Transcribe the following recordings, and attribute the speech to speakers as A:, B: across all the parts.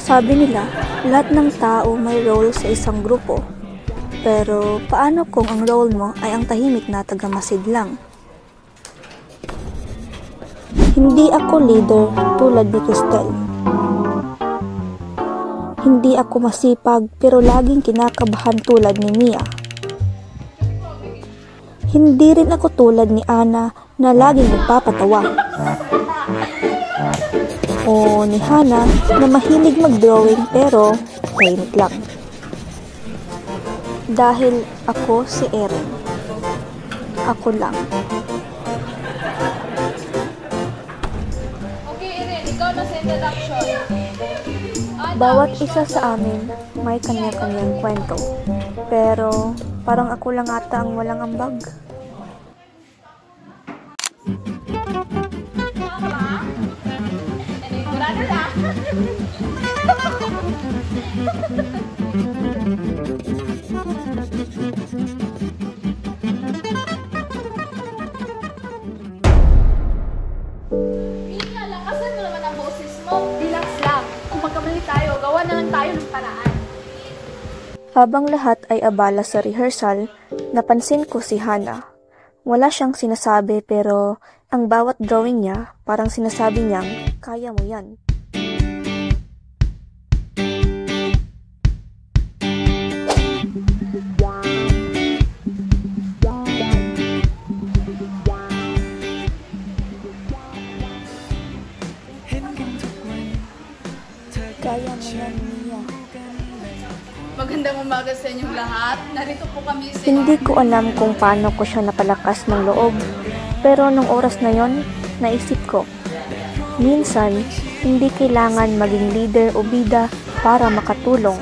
A: Sabi nila, lahat ng tao may role sa isang grupo. Pero paano kung ang role mo ay ang tahimik na tagamasid lang? Hindi ako leader tulad ni Cristel. Hindi ako masipag pero laging kinakabahan tulad ni Mia. Hindi rin ako tulad ni Ana na laging nagpapatawa. O ni Hana na mahilig mag-drawing pero tahimik lang. Dahil ako si Erin. Ako lang.
B: Okay, Erin, ikaw na sa introduction.
A: Bawat isa sa amin may kanya-kanyang kwento. Pero parang ako lang ata ang walang ambag.
B: Mia, lakasan mo naman ang boses mo. Relax lang. Kung magkamali tayo, gawa na lang tayo ng paraan.
A: Habang lahat ay abala sa rehearsal, napansin ko si Hana. Wala siyang sinasabi pero ang bawat drawing niya parang sinasabi niyang, kaya mo yan. Kaya mo yan, Mia.
B: Magandang umaga sa inyong lahat. Narito po kami sa...
A: Hindi ko alam kung paano ko siya napalakas ng loob. Pero nung oras na yon, naisip ko. Minsan, hindi kailangan maging leader o bida para makatulong.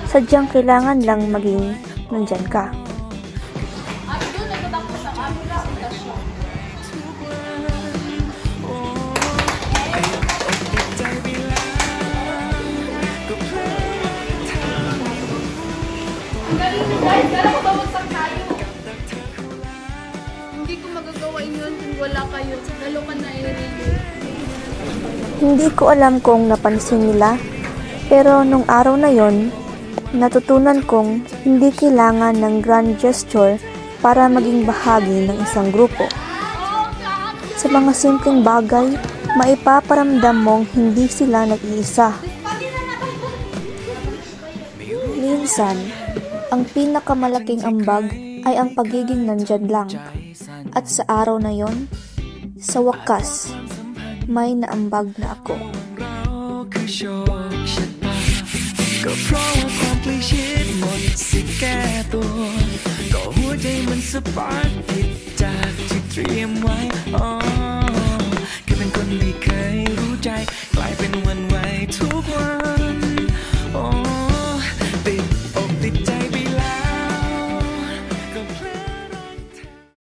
A: Sadyang kailangan lang maging nandyan ka.
B: At doon nagtatapos ang aming presentasyon. Ang galing nyo guys! Kala ko babagsak tayo! Hindi ko magagawa yun kung wala kayo. Lalo ka na, Erin.
A: Hindi ko alam kung napansin nila, pero nung araw na yon, natutunan kong hindi kailangan ng grand gesture para maging bahagi ng isang grupo. Sa mga simpleng bagay, maipaparamdam mong hindi sila nag-iisa. Minsan, ang pinakamalaking ambag ay ang pagiging nandyan lang. At sa araw na yon, sa wakas, may naambag na ako.
C: ก็เพราะว่าความใกล้ชิดหมดสิแก้ตัวก็หัวใจมันสปาร์คผิด